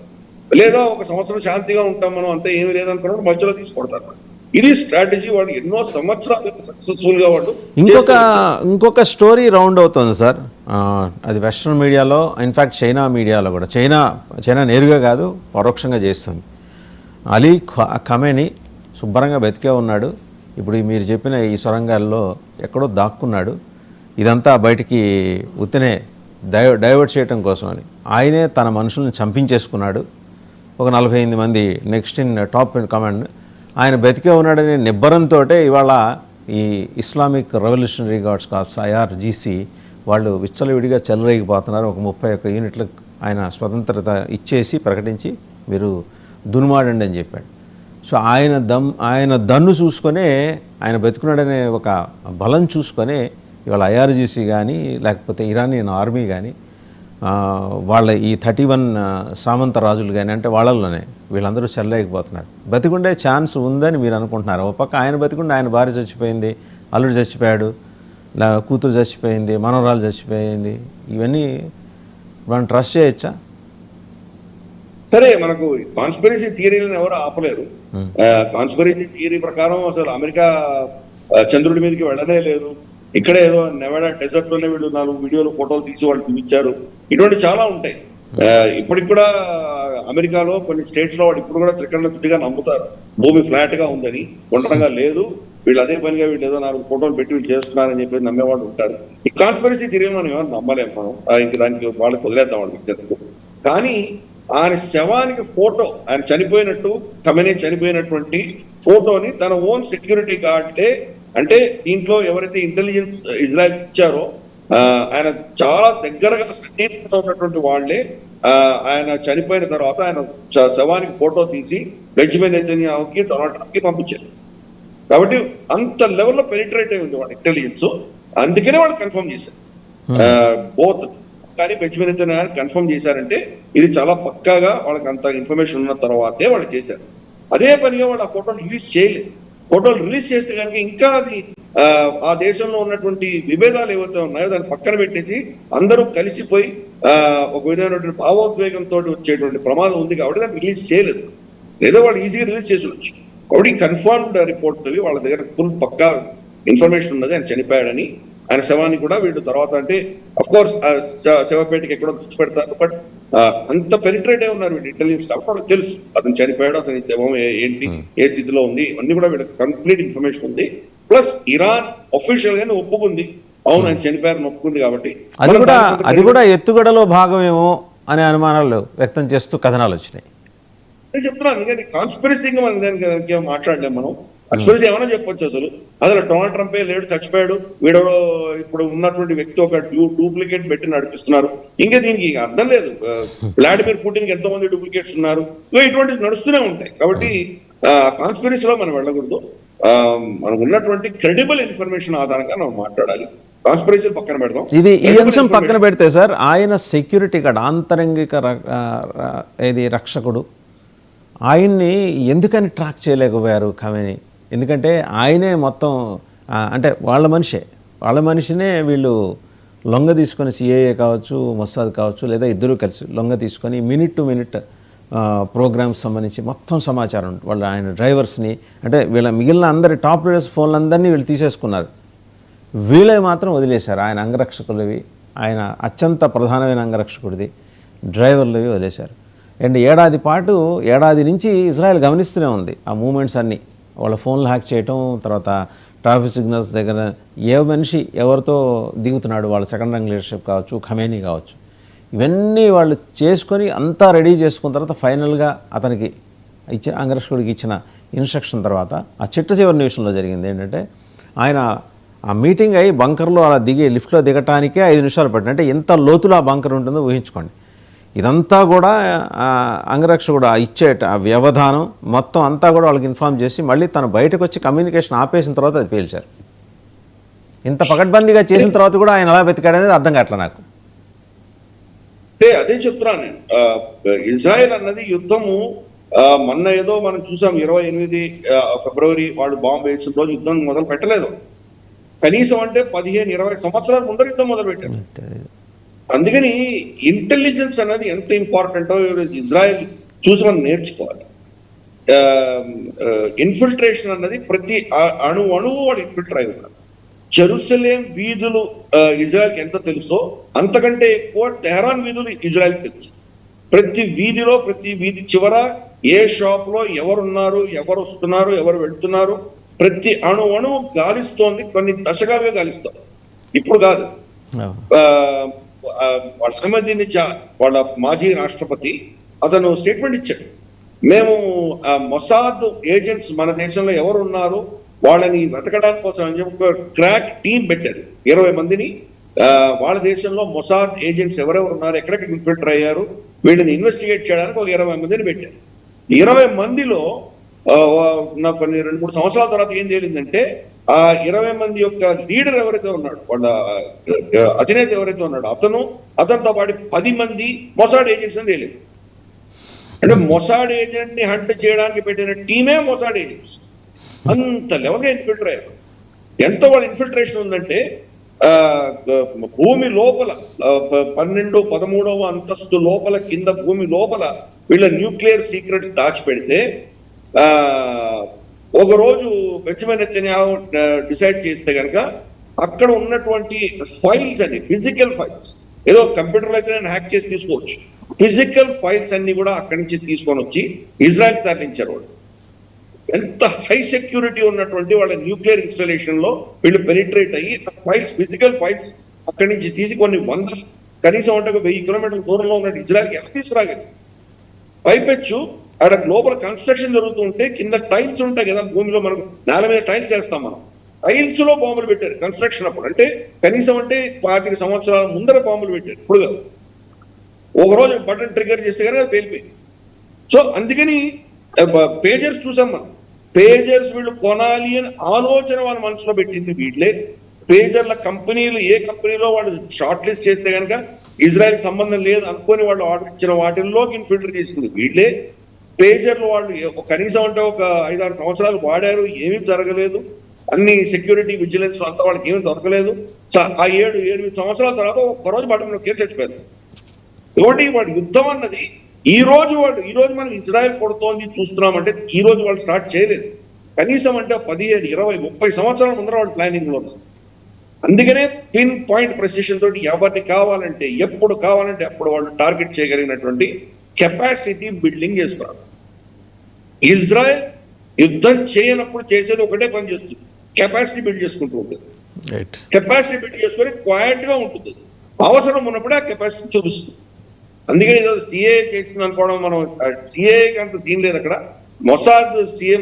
లేదా ఒక సంవత్సరం శాంతిగా ఉంటాం మనం అంతా ఏమీ లేదనుకున్నప్పుడు మధ్యలో తీసి కొడతారు. ఇది స్ట్రాటజీ. వాళ్ళు ఎన్నో సంవత్సరాలు సక్సెస్ఫుల్ గా వాళ్ళు. ఇంకొక స్టోరీ రౌండ్ అవుతుంది సార్, అది వెస్ట్రన్ మీడియాలో, ఇన్ఫాక్ట్ చైనా మీడియాలో కూడా. చైనా నేరుగా కాదు పరోక్షంగా చేస్తుంది. అలీ ఖమేని శుభ్రంగా బతికే ఉన్నాడు. ఇప్పుడు మీరు చెప్పిన ఈ సొరంగాల్లో ఎక్కడో దాక్కున్నాడు. ఇదంతా బయటికి ఉత్తినే డైవర్ట్ చేయడం కోసం అని ఆయనే తన మనుషుల్ని చంపించేసుకున్నాడు. ఒక 48 మంది next in top in command. ఆయన బతికే ఉన్నాడనే నిబ్బరంతో ఇవాళ ఈ Islamic Revolutionary Guards Corps IRGC వాళ్ళు విచ్చలవిడిగా చెలరేగిపోతున్నారు. ఒక 31 యూనిట్లకు ఆయన స్వతంత్రత ఇచ్చేసి ప్రకటించి మీరు దునుమాడండి అని చెప్పాడు. సో ఆయన దన్ను చూసుకొనే, ఆయన బతుకున్నాడనే ఒక బలం చూసుకొనే ఇవాళ IRGC కానీ లేకపోతే ఇరానియన్ ఆర్మీ కానీ వాళ్ళ ఈ 31 సామంత రాజులు కానీ అంటే వాళ్ళల్లోనే వీళ్ళందరూ చెల్లలేకపోతున్నారు. బతికుండే ఛాన్స్ ఉందని మీరు అనుకుంటున్నారు. ఒక పక్క ఆయన బతికుండే ఆయన భార్య చచ్చిపోయింది, అల్లుడు చచ్చిపోయాడు, కూతురు చచ్చిపోయింది, మనవరాలు చచ్చిపోయింది. ఇవన్నీ మనం ట్రస్ట్ చేయొచ్చా? సరే, మనకు కాన్స్పిరసీ థియరీలను ఎవరు ఆపలేరు. కాన్స్పిరసీ థియరీ ప్రకారం అసలు అమెరికా చంద్రుడి మీదకి వెళ్ళనే లేదు. ఇక్కడే ఏదో నెవాడా డెజర్ట్ లోనే వీళ్ళు 4 వీడియోలు, ఫోటోలు తీసి వాళ్ళు చూపించారు. ఇటువంటి చాలా ఉంటాయి. ఇప్పటికి కూడా అమెరికాలో కొన్ని స్టేట్స్ లో వాడు ఇప్పుడు కూడా త్రికరణ చుట్టిగా నమ్ముతారు భూమి ఫ్లాట్ గా ఉందని. గుండ్రంగా లేదు, వీళ్ళు అదే పనిగా వీళ్ళు ఏదో 4 ఫోటోలు పెట్టి వీళ్ళు చేస్తున్నారని చెప్పి నమ్మేవాళ్ళు ఉంటారు. ఈ కాన్స్పిరసీ థియరీ మనం ఏమన్నా నమ్మలేము మనం. ఇంక దానికి వాళ్ళకి వదిలేద్దాం వాళ్ళ విద్యకు. కానీ ఆయన శవానికి ఫోటో, ఆయన చనిపోయినట్టు ఖమేనీ చనిపోయినటువంటి ఫోటోని తన ఓన్ సెక్యూరిటీ గార్డ్లే, అంటే దీంట్లో ఎవరైతే ఇంటెలిజెన్స్ ఇజ్రాయెల్ ఇచ్చారో ఆయన చాలా దగ్గరగా సన్నిహితంగా ఉన్నటువంటి వాళ్లే ఆయన చనిపోయిన తర్వాత ఆయన శవానికి ఫోటో తీసి బెంజమిన్ నెతన్యాహుకి, డొనాల్డ్ ట్రంప్ కి పంపించారు. కాబట్టి అంత లెవెల్లో పెనిట్రేట్ అయి ఉంది వాళ్ళ ఇంటెలిజెన్స్. అందుకనే వాళ్ళు కన్ఫర్మ్ చేశారు. బోత్ కానీ బెంజమిన్ నెతన్యాహు కన్ఫర్మ్ చేశారంటే ఇది చాలా పక్కాగా వాళ్ళకి అంత ఇన్ఫర్మేషన్ ఉన్న తర్వాతే వాళ్ళు చేశారు. అదే పనిగా వాళ్ళు ఆ ఫోటోలు రిలీజ్ చేయలేదు. ఫోటోలు రిలీజ్ చేస్తే కనుక ఇంకా అది ఆ దేశంలో ఉన్నటువంటి విభేదాలు ఏవైతే ఉన్నాయో దాన్ని పక్కన పెట్టేసి అందరూ కలిసిపోయి ఒక విధమైనటువంటి భావోద్వేగంతో వచ్చేటువంటి ప్రమాదం ఉంది. కాబట్టి దాన్ని రిలీజ్ చేయలేదు. లేదా వాళ్ళు ఈజీగా రిలీజ్ చేసి ఉండొచ్చు. కాబట్టి కన్ఫర్మ్డ్ రిపోర్ట్ వాళ్ళ దగ్గర ఫుల్ పక్కా ఇన్ఫర్మేషన్ ఉన్నది ఆయన చనిపోయాడని. ఆయన శవాన్ని కూడా వీళ్ళు తర్వాత అంటే అఫ్ కోర్స్ శవపేటకి ఎక్కడో తెచ్చి పెడతారు, బట్ అంత పెనిట్రేట్ అయి ఉన్నారు వీళ్ళు ఇంటెలిజెన్స్ స్టాఫ్. వాళ్ళకి తెలుసు అతను చనిపోయాడు, అతని శవం ఏంటి, ఏ స్థితిలో ఉంది, అన్ని కూడా వీళ్ళకి కంప్లీట్ ఇన్ఫర్మేషన్ ఉంది. ప్లస్ ఇరాన్ అఫీషియల్ గానే ఒప్పుకుంది, అవును ఆయన చనిపోయారని ఒప్పుకుంది. కాబట్టి అది కూడా ఎత్తుగడలో భాగమేమో అనే అనుమానాలు వ్యక్తం చేస్తూ కథనాలు వచ్చినాయి. నేను చెప్తున్నాను కానీ కాన్స్పిరసీగా మనం దానికి మాట్లాడలేం. మనం కాన్స్పిరసీ ఏమైనా చెప్పొచ్చు. అసలు డొనాల్డ్ ట్రంపే లేడు, చచ్చిపోయాడు, వీడెవడో ఇప్పుడు ఉన్నటువంటి వ్యక్తి ఒక డూప్లికేట్ పెట్టి నడిపిస్తున్నారు. ఇంకా దీనికి అర్థం లేదు. వ్లాడిమిర్ పుటిన్కి ఎంతో మంది డూప్లికేట్స్ ఉన్నారు, ఇటువంటివి నడుస్తూనే ఉంటాయి. కాబట్టి కాన్స్పిరసీలో మనం వెళ్ళకూడదు. మనకు ఉన్నటువంటి క్రెడిబుల్ ఇన్ఫర్మేషన్ ఆధారంగా మనం మాట్లాడాలి. కాన్స్పిరసీ పక్కన పెడదాం. ఈ అంశం పక్కన పెడితే సార్, ఆయన సెక్యూరిటీ గార్డ్, ఆంతరంగిక రక్షకుడు, ఆయన్ని ఎందుకని ట్రాక్ చేయలేకపోయారు ఖమేనీ? ఎందుకంటే ఆయనే మొత్తం అంటే వాళ్ళ మనిషినే వీళ్ళు లొంగ తీసుకొని, సిఐఏ కావచ్చు, మొస్సాద్ కావచ్చు, లేదా ఇద్దరూ కలిసి లొంగ తీసుకొని మినిట్ టు మినిట్ ప్రోగ్రామ్స్ సంబంధించి మొత్తం సమాచారం ఆయన డ్రైవర్స్ని, అంటే వీళ్ళ మిగిలిన అందరి టాప్ లీడర్స్ ఫోన్లందరినీ వీళ్ళు తీసేసుకున్నారు. వీళ్ళవి మాత్రం వదిలేశారు. ఆయన అంగరక్షకులవి, ఆయన అత్యంత ప్రధానమైన అంగరక్షకుడిది, డ్రైవర్లవి వదిలేశారు. అండ్ ఏడాది నుంచి ఇజ్రాయెల్ గమనిస్తూనే ఉంది ఆ మూమెంట్స్ అన్నీ. వాళ్ళ ఫోన్లు హ్యాక్ చేయటం, తర్వాత ట్రాఫిక్ సిగ్నల్స్ దగ్గర ఏ మనిషి ఎవరితో దిగుతున్నాడు, వాళ్ళ సెకండ్ ర్యాంక్ లీడర్షిప్ కావచ్చు, ఖమేనీ కావచ్చు, ఇవన్నీ వాళ్ళు చేసుకొని అంతా రెడీ చేసుకున్న తర్వాత ఫైనల్గా అతనికి అంగరక్షకుడికి ఇచ్చిన ఇన్స్ట్రక్షన్ తర్వాత ఆ చిట్ట చివరి నిమిషంలో జరిగింది ఏంటంటే, ఆయన ఆ మీటింగ్ అయ్యి బంకర్లో అలా లిఫ్ట్లో దిగటానికే 5 నిమిషాలు పట్టింది. అంటే ఎంత లోతులో ఆ బంకర్ ఉంటుందో ఊహించుకోండి. ఇదంతా కూడా అంగరక్షకుడు ఇచ్చే ఆ వ్యవధానం మొత్తం అంతా కూడా వాళ్ళకి ఇన్ఫార్మ్ చేసి మళ్ళీ తను బయటకు వచ్చి కమ్యూనికేషన్ ఆపేసిన తర్వాత అది పేల్చారు. ఇంత పకడ్బందీగా చేసిన తర్వాత కూడా ఆయన ఎలా బతికాడనేది అర్థం కావట్లే నాకు. అదే చెప్తున్నాను నేను. ఇజ్రాయెల్ అన్నది యుద్ధము మొన్న ఏదో మనం చూసాం 28 ఫిబ్రవరి వాళ్ళు బాంబు వేసిన రోజు యుద్ధం మొదలు పెట్టలేదు. కనీసం అంటే 15-20 సంవత్సరాల ముందర యుద్ధం మొదలు పెట్టారు. అందుకని ఇంటెలిజెన్స్ అనేది ఎంత ఇంపార్టెంటో ఇజ్రాయెల్ చూసి మనం నేర్చుకోవాలి. ఇన్ఫిల్ట్రేషన్ అన్నది ప్రతి అణువు వాడు ఇన్ఫిల్టర్ అయి ఉన్నారు. జెరూసలేం వీధులు ఇజ్రాయెల్కి ఎంత తెలుసో అంతకంటే ఎక్కువ టెహరాన్ వీధులు ఇజ్రాయెల్కి తెలుసు. ప్రతి వీధిలో, ప్రతి వీధి చివర ఏ షాప్ లో ఎవరున్నారు, ఎవరు వస్తున్నారు, ఎవరు వెళ్తున్నారు, ప్రతి అణువు గాలిస్తోంది. కొన్ని దశకాలుగా గాలిస్తోంది, ఇప్పుడు కాదు. వాళ్ళ మాజీ రాష్ట్రపతి అతను స్టేట్మెంట్ ఇచ్చాడు, మేము మొసాద్ ఏజెంట్స్ మన దేశంలో ఎవరు ఉన్నారు వాళ్ళని వెతకడానికి కోసం అని చెప్పి క్రాక్ టీం పెట్టారు. 20 మందిని వాళ్ళ దేశంలో మొసాద్ ఏజెంట్స్ ఎవరెవరు ఉన్నారు, ఎక్కడెక్కడ ఇన్ఫిల్టర్ అయ్యారు, వీళ్ళని ఇన్వెస్టిగేట్ చేయడానికి ఒక 20 మందిని పెట్టారు. 20 మందిలో నాకు కొన్ని 2-3 సంవత్సరాల తర్వాత ఏం తేలిందంటే, ఆ 20 మంది యొక్క లీడర్ ఎవరైతే ఉన్నాడు, వాళ్ళ అధినేత ఎవరైతే ఉన్నాడో అతనితో పాటు 10 మంది మొసాడ్ ఏజెంట్స్ అని తేలేదు. అంటే మొసాడ్ ఏజెంట్ ని హంట్ చేయడానికి పెట్టిన టీమే మొసాడ్ ఏజెంట్స్. అంత లెవెల్గా ఇన్ఫిల్టర్ అయ్యారు. ఎంత వాళ్ళ ఇన్ఫిల్ట్రేషన్ ఉందంటే, భూమి లోపల 12-13వ అంతస్తు లోపల, కింద భూమి లోపల వీళ్ళ న్యూక్లియర్ సీక్రెట్స్ దాచిపెడితే ఒకరోజు బెంజమిన్ నెతన్యాహు డిసైడ్ చేస్తే కనుక అక్కడ ఉన్నటువంటి ఫైల్స్ అన్ని, ఫిజికల్ ఫైల్స్, ఏదో కంప్యూటర్లో అయితే నేను హ్యాక్ చేసి తీసుకోవచ్చు, ఫిజికల్ ఫైల్స్ అన్ని కూడా అక్కడి నుంచి తీసుకొని వచ్చి ఇజ్రాయెల్కి తరలించారు. వాళ్ళు ఎంత హై సెక్యూరిటీ ఉన్నటువంటి వాళ్ళ న్యూక్లియర్ ఇన్స్టాలేషన్ లో వీళ్ళు పెనిట్రేట్ అయ్యి ఫైల్స్, ఫిజికల్ ఫైల్స్ అక్కడి నుంచి తీసి కొన్ని కనీసం అంటే 1000 కిలోమీటర్ల దూరంలో ఉన్న ఇజ్రాయెల్కి ఎలా తీసుకురాగదు. పైపెచ్చు అక్కడ గ్లోబల్ కన్స్ట్రక్షన్ జరుగుతుంటే కింద టైల్స్ ఉంటాయి కదా భూమిలో, మనం నేల మీద టైల్స్ వేస్తాం, మనం టైల్స్ లో బాంబులు పెట్టారు కన్స్ట్రక్షన్ అప్పుడు. అంటే కనీసం అంటే 25 సంవత్సరాల ముందర బాంబులు పెట్టారు, ఇప్పుడు కాదు. ఒకరోజు బటన్ ట్రిగర్ చేస్తే కనుక అది పేలిపోయింది. సో అందుకని పేజర్స్ చూసాం మనం. పేజర్స్ వీళ్ళు కొనాలి అని ఆలోచన వాళ్ళ మనసులో పెట్టింది వీళ్ళే. పేజర్ల కంపెనీలు, ఏ కంపెనీలో వాళ్ళు షార్ట్ లిస్ట్ చేస్తే కనుక ఇజ్రాయెల్ సంబంధం లేదు అనుకొని వాళ్ళు ఆర్డర్ ఇచ్చిన వాటిల్లోకి ఇన్ఫిల్టర్ చేసింది వీళ్ళే. పేజర్లు వాళ్ళు కనీసం అంటే ఒక 5-6 సంవత్సరాలు వాడారు, ఏమీ జరగలేదు. అన్ని సెక్యూరిటీ విజిలెన్స్ అంతా వాళ్ళకి ఏమీ దొరకలేదు. ఆ 7-8 సంవత్సరాల తర్వాత ఒక్కరోజు బటన్లో కేర్ చచ్చిపోయారు. కాబట్టి వాడు యుద్ధం అన్నది ఈ రోజు మనం ఇజ్రాయెల్ కొడుతోంది చూస్తున్నామంటే ఈ రోజు వాళ్ళు స్టార్ట్ చేయలేదు. కనీసం అంటే 15, 20, 30 సంవత్సరాల ముందర వాళ్ళు ప్లానింగ్ లో ఉన్నారు. అందుకనే పిన్ పాయింట్ ప్రెసిషన్ తోటి ఎవరిని కావాలంటే ఎప్పుడు కావాలంటే అప్పుడు వాళ్ళు టార్గెట్ చేయగలిగినటువంటి కెపాసిటీ బిల్డింగ్ చేసుకున్నారు. ఇజ్రాయెల్ యుద్ధం చేయనప్పుడు చేసేది ఒకటే పని చేస్తుంది, కెపాసిటీ బిల్డ్ చేసుకుంటూ ఉంటుంది. కెపాసిటీ బిల్డ్ చేసుకొని క్వైట్ గా ఉంటుంది, అవసరం ఉన్నప్పుడే ఆ కెపాసిటీ చూపిస్తుంది. అందుకని సిఏ చేసింది అనుకోవడం, మనం సిఏకి అంత సీన్ లేదు అక్కడ. మొసాద్ సిఏ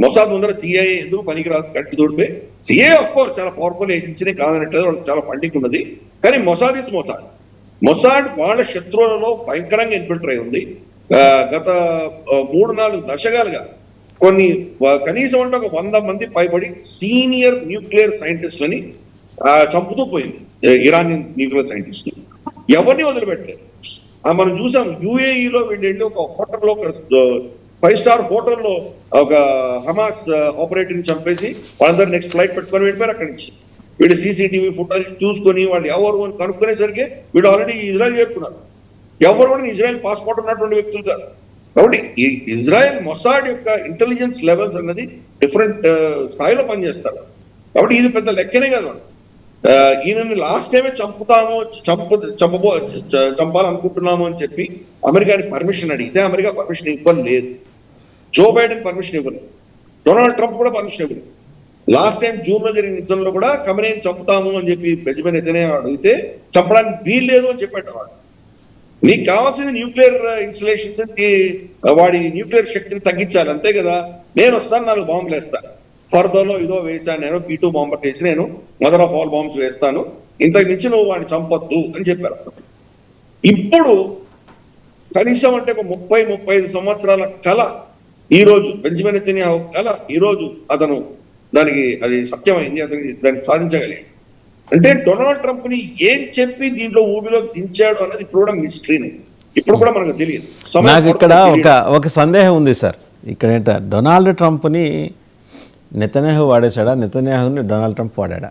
మొసాద్ ముందర సిఐ ఎందుకు పనికిరాదు, గట్టి తోడిపోయి. సిఏ ఆఫ్ కోర్స్ చాలా పవర్ఫుల్ ఏజెన్సీనే కాదనట్లేదు, వాళ్ళకి చాలా ఫండింగ్ ఉన్నది. కానీ మొసాద్ ఇస్ మొసాద్. మొసాద్ వాళ్ళ శత్రువులలో భయంకరంగా ఇన్ఫిల్టర్ అయి ఉంది. గత 3-4 దశకాలుగా కొన్ని కనీసం అంటే ఒక 100 మంది పైబడి సీనియర్ న్యూక్లియర్ సైంటిస్టులని చంపుతూ పోయింది ఇరానియన్ న్యూక్లియర్ సైంటిస్ట్. ఎవరిని వదిలిపెట్టలేదు. మనం చూసాం యుఏఈలో వీళ్ళు వెళ్ళి ఒక హోటల్లో, 5-స్టార్ హోటల్లో ఒక హమాస్ ఆపరేటింగ్ చంపేసి వాళ్ళందరూ నెక్స్ట్ ఫ్లైట్ పెట్టుకొని వెళ్ళిపోయారు అక్కడి నుంచి. వీళ్ళు సీసీటీవీ ఫుటేజ్ చూసుకొని వాళ్ళు ఎవరు అని కనుక్కునేసరికి వీళ్ళు ఆల్రెడీ ఇజ్రాయెల్ చేరుకున్నారు. ఎవరు కూడా ఇజ్రాయెల్ పాస్పోర్ట్ ఉన్నటువంటి వ్యక్తులు కాదు. కాబట్టి ఈ ఇజ్రాయెల్ మొసాడ్ యొక్క ఇంటెలిజెన్స్ లెవెల్స్ అన్నది డిఫరెంట్ స్థాయిలో పనిచేస్తారు. కాబట్టి ఇది పెద్ద లెక్కనే కాదు. ఈయనని లాస్ట్ టైమే చంపాలనుకుంటున్నాము అని చెప్పి అమెరికాని పర్మిషన్ అడిగితే అమెరికా పర్మిషన్ ఇవ్వలేదు. జో బైడెన్ పర్మిషన్ ఇవ్వలేదు, డొనాల్డ్ ట్రంప్ కూడా పర్మిషన్ ఇవ్వలేదు. లాస్ట్ టైం జూన్ లో జరిగిన యుద్ధంలో కూడా ఖమేనీని చంపుతాము అని చెప్పి బెంజమిన్ నెతన్యాహు అడిగితే చంపడానికి వీల్లేదు అని చెప్పేటవాడు. నీకు కావాల్సింది న్యూక్లియర్ ఇన్స్టలేషన్స్, వాడి న్యూక్లియర్ శక్తిని తగ్గించాలి, అంతే కదా. నేను వస్తాను, 4 బాంబులు వేస్తాను, ఫర్దర్లో ఇదో వేసాను, నేను P2 బాంబర్ వేసి నేను మదర్ ఆఫ్ ఆల్ బాంబ్స్ వేస్తాను, ఇంతకు మించి నువ్వు వాడిని చంపొద్దు అని చెప్పారు. ఇప్పుడు కనీసం అంటే ఒక 30-35 సంవత్సరాల కళ ఈ రోజు బెంజమిన్ నెతన్యాహు కళ ఈ రోజు అతను అది సత్యమైంది, అతనికి దాన్ని సాధించగలిగాడు. అంటే డొనాల్డ్ ట్రంప్ ని ఏం చెప్పి దీంట్లో ఊబిలోకి దించాడు అన్నది ఇప్పుడు కూడా మిస్టరీనే, ఇప్పుడు కూడా మనకు తెలియదు. నాకు ఇక్కడ ఒక సందేహం ఉంది సార్. ఇక్కడ ఏంట, డొనాల్డ్ ట్రంప్ని నెతన్యాహు వాడేశాడా, నెతన్యాహుని డొనాల్డ్ ట్రంప్ వాడాడా?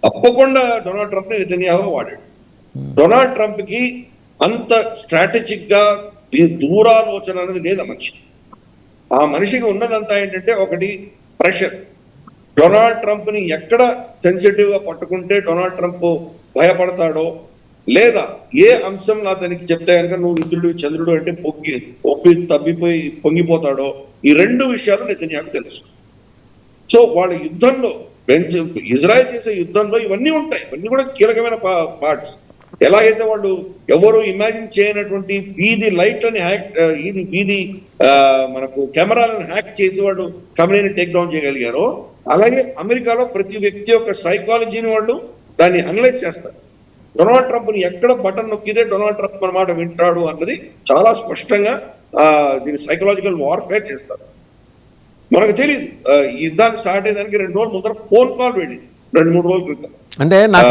తప్పకుండా డొనాల్డ్ ట్రంప్ ని నెతన్యాహు వాడాడు. డొనాల్డ్ ట్రంప్ కి అంత స్ట్రాటజిక్ గా దూరాలోచన అనేది లేదు ఆ మనిషి. ఆ మనిషికి ఉన్నదంతా ఏంటంటే ఒకటి ప్రెషర్. డొనాల్డ్ ట్రంప్ ని ఎక్కడ సెన్సిటివ్ గా పట్టుకుంటే డొనాల్డ్ ట్రంప్ భయపడతాడో, లేదా ఏ అంశం అతనికి చెప్తే కనుక నువ్వు ఇంద్రుడు చంద్రుడు అంటే తబ్బిపోయి పొంగిపోతాడో, ఈ 2 విషయాలు నెతన్యాహుకు తెలుసు. సో వాళ్ళ యుద్ధంలో, ఇజ్రాయెల్ చేసే యుద్ధంలో ఇవన్నీ ఉంటాయి, ఇవన్నీ కూడా కీలకమైన పార్ట్స్. ఎలాగైతే వాళ్ళు ఎవరు ఇమాజిన్ చేయనటువంటి వీధి లైట్లని వీధి మనకు కెమెరాలను హ్యాక్ చేసి వాళ్ళు ఖమేనీని టేక్ డౌన్ చేయగలిగారో, అలాగే అమెరికాలో ప్రతి వ్యక్తి యొక్క సైకాలజీని వాళ్ళు దాన్ని అనలైజ్ చేస్తారు. డొనాల్డ్ ట్రంప్ ని ఎక్కడ బటన్ నొక్కితే డొనాల్డ్ ట్రంప్ అన్నమాట వింటాడు అన్నది చాలా స్పష్టంగా దీన్ని సైకలాజికల్ వార్ఫేర్ చేస్తారు. మనకు తెలియదు. ఈ యుద్ధాన్ని స్టార్ట్ అయ్యేదానికి 2 రోజుల ముందర ఫోన్ కాల్ వెళ్ళింది, 2-3 రోజుల క్రితం. అంటే నాకు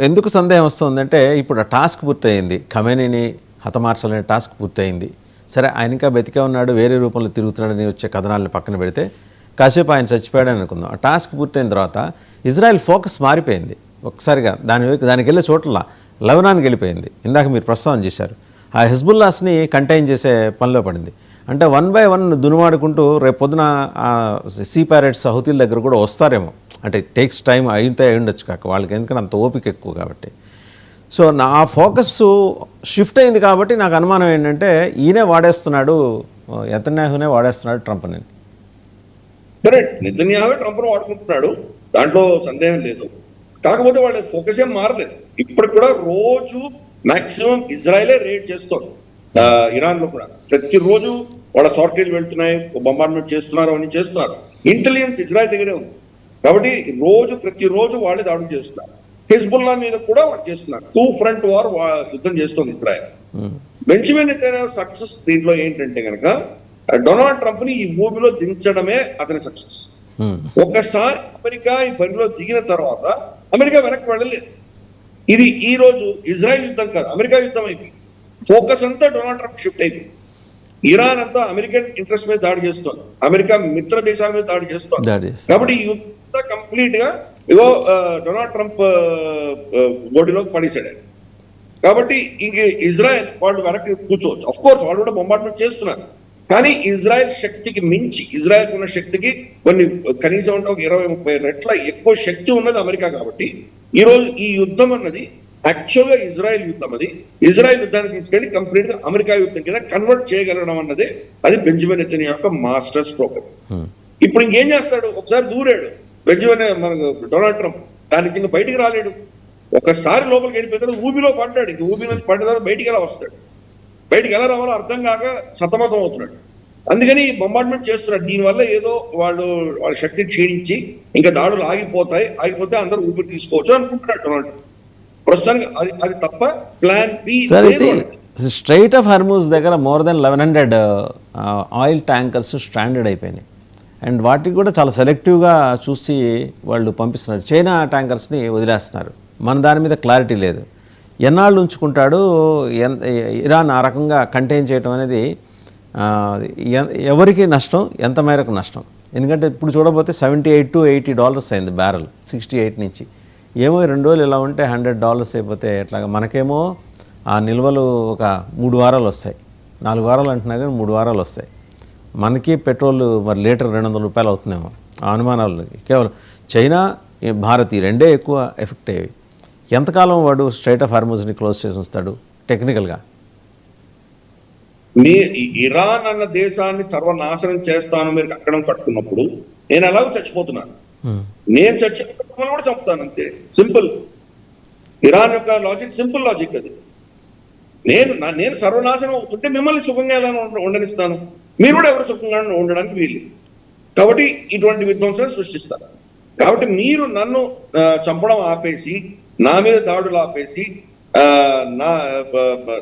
ఎందుకు సందేహం వస్తుందంటే, ఇప్పుడు ఆ టాస్క్ పూర్తయింది, ఖమేనీని హతమార్చాలనే టాస్క్ పూర్తయింది. సరే, ఆయన ఇంకా బతికే ఉన్నాడు, వేరే రూపంలో తిరుగుతున్నాడని వచ్చే కథనాలను పక్కన పెడితే కాసేపు ఆయన చచ్చిపోయాడని అనుకుందాం. ఆ టాస్క్ పూర్తయిన తర్వాత ఇజ్రాయెల్ ఫోకస్ మారిపోయింది ఒక్కసారిగా. దానికి వెళ్ళే చోట్ల లెబనాన్కి వెళ్ళిపోయింది. ఇందాక మీరు ప్రస్తావన చేశారు, ఆ హెజ్బుల్లాస్ని కంటైన్ చేసే పనిలో పడింది. అంటే 1 by 1 దునుమాడుకుంటూ రేపు పొద్దున సీ ప్యారెట్స్ హౌతీల దగ్గర కూడా వస్తారేమో. అంటే టేక్స్ టైం అయి ఉండొచ్చు కాక వాళ్ళకి, ఎందుకంటే అంత ఓపిక ఎక్కువ కాబట్టి. సో నా ఫోకస్ షిఫ్ట్ అయింది కాబట్టి నాకు అనుమానం ఏంటంటే ఈయనే వాడేస్తున్నాడు, నెతన్యాహునే వాడేస్తున్నాడు ట్రంప్ని. కరెక్ట్, నెతన్యాహు ట్రంప్ను వాడుకుంటున్నాడు, దాంట్లో సందేహం లేదు. కాకపోతే వాళ్ళ ఫోకస్ ఏం మారలేదు. ఇప్పటికి కూడా రోజు మాక్సిమం ఇజ్రాయలే రేడ్ చేస్తోంది. ఇరాన్ లో కూడా ప్రతిరోజు వాళ్ళ సార్టీలు వెళ్తున్నాయి, బొంబార్డ్మెంట్ చేస్తున్నారు, అవన్నీ చేస్తున్నారు. ఇంటెలిజెన్స్ ఇజ్రాయెల్ దగ్గరే ఉంది కాబట్టి ప్రతిరోజు వాళ్ళే దాడులు చేస్తున్నారు. హిజ్బుల్లా మీద కూడా వాళ్ళు చేస్తున్నారు. 2 front వార్ యుద్ధం చేస్తోంది ఇజ్రాయెల్. బెంజమిన్ నెతన్యాహు సక్సెస్ దీంట్లో ఏంటంటే కనుక డొనాల్డ్ ట్రంప్ ని ఈ ఊబిలో దించడమే అతని సక్సెస్. ఒకసారి అమెరికా ఈ పనిలో దిగిన తర్వాత అమెరికా వెనక్కి వెళ్ళలేదు. ఇది ఈ రోజు ఇజ్రాయెల్ యుద్ధం కాదు, అమెరికా యుద్ధం అయిపోయింది. ఫోకస్ అంతా డొనాల్డ్ ట్రంప్ షిఫ్ట్ అయిపోయింది. ఇరాన్ అంతా అమెరికన్ ఇంట్రెస్ట్ మీద దాడి చేస్తోంది, అమెరికా మిత్ర దేశాల మీద దాడి చేస్తోంది. కాబట్టి ఈ యుద్ధం కంప్లీట్ గా డొనాల్డ్ ట్రంప్ బోడీలోకి పడేసాడు. కాబట్టి ఇంక ఇజ్రాయెల్ వాళ్ళు వెనక్కి కూర్చోవచ్చు. అఫ్ కోర్స్ వాళ్ళు కూడా బొంబార్డ్మెంట్ చేస్తున్నారు, కానీ ఇజ్రాయెల్ శక్తికి మించి, ఇజ్రాయెల్ ఉన్న శక్తికి కొన్ని కనీసం అంటే ఒక 20-30 రెట్ల ఎక్కువ శక్తి ఉన్నది అమెరికా. కాబట్టి ఈ రోజు ఈ యుద్ధం అన్నది యాక్చువల్ గా ఇజ్రాయెల్ యుద్ధం, అది ఇజ్రాయెల్ యుద్ధాన్ని తీసుకెళ్లి కంప్లీట్ గా అమెరికా యుద్ధం కింద కన్వర్ట్ చేయగలగడం అన్నదే అది బెంజమిన్ నెతన్యాహు యొక్క మాస్టర్ స్ట్రోక్. ఇప్పుడు ఇంకేం చేస్తాడు? ఒకసారి దూరాడు బెంజమిన్ మనకు డొనాల్డ్ ట్రంప్, దాని కింద బయటికి రాలేడు. ఒకసారి లోపలికి వెళ్ళిపోతాడు, ఊబిలో పడ్డాడు. ఇంక ఊబి నుంచి పడ్డ తర్వాత బయటికి ఎలా వస్తాడు? బయటికి ఎలా రావాలో అర్థం కాక సతమతం అవుతున్నాడు. అందుకని బొంబార్డ్మెంట్ చేస్తున్నాడు. దీనివల్ల ఏదో వాళ్ళ శక్తిని క్షీణించి ఇంకా దాడులు ఆగిపోతే అందరూ ఊపిరి తీసుకోవచ్చు అనుకుంటున్నాడు డొనాల్డ్ ట్రంప్. ప్రస్తుతానికి అది తప్ప ప్లాన్ బి లేదు. స్ట్రైట్ ఆఫ్ హర్మూజ్ దగ్గర more than 1100 oil tankers stranded అయిపోయినాయి. అండ్ వాటికి కూడా చాలా సెలెక్టివ్గా చూసి వాళ్ళు పంపిస్తున్నారు. చైనా ట్యాంకర్స్ని వదిలేస్తున్నారు. మన దాని మీద క్లారిటీ లేదు. ఎన్నాళ్ళు ఉంచుకుంటాడు? ఇరాన్ ఆ రకంగా కంటైన్ చేయడం అనేది ఎవరికి నష్టం, ఎంత మేరకు నష్టం? ఎందుకంటే ఇప్పుడు చూడబోతే $78 to $80 అయింది బ్యారెల్, 68 నుంచి. ఏమో 2 రోజులు ఇలా ఉంటే $100 అయిపోతే ఎట్లాగా? మనకేమో ఆ నిల్వలు ఒక 3 వారాలు వస్తాయి, 4 వారాలు అంటున్నా కానీ 3 వారాలు వస్తాయి. మనకి పెట్రోల్ మరి లీటర్ $200 అవుతుందేమో. ఆ అనుమానాలు కేవలం చైనా, భారత్ ఈ రెండే ఎక్కువ ఎఫెక్ట్ అయ్యేవి. ఎంతకాలం వాడు స్ట్రైట్ ఆఫ్ హార్మూజ్ని క్లోజ్ చేసి ఉంచుతాడు టెక్నికల్గా? ఇరాన్ అన్న దేశాన్ని సర్వనాశనం చేస్తాను మీరు అక్కడ కట్టుకున్నప్పుడు నేను ఎలాగో చచ్చిపోతున్నాను, నేను చచ్చిపోతున్నా కూడా చంపుతాను, అంతే సింపుల్. ఇరాన్ యొక్క లాజిక్ సింపుల్ లాజిక్ అది. నేను సర్వనాశనం అవుతుంటే మిమ్మల్ని సుఖంగా ఎలా ఉండనిస్తాను? మీరు కూడా ఎవరు సుఖంగా ఉండడానికి వీలు. కాబట్టి ఇటువంటి విధ్వంసాలు సృష్టిస్తారు. కాబట్టి మీరు నన్ను చంపడం ఆపేసి, నా మీద దాడులు ఆపేసి,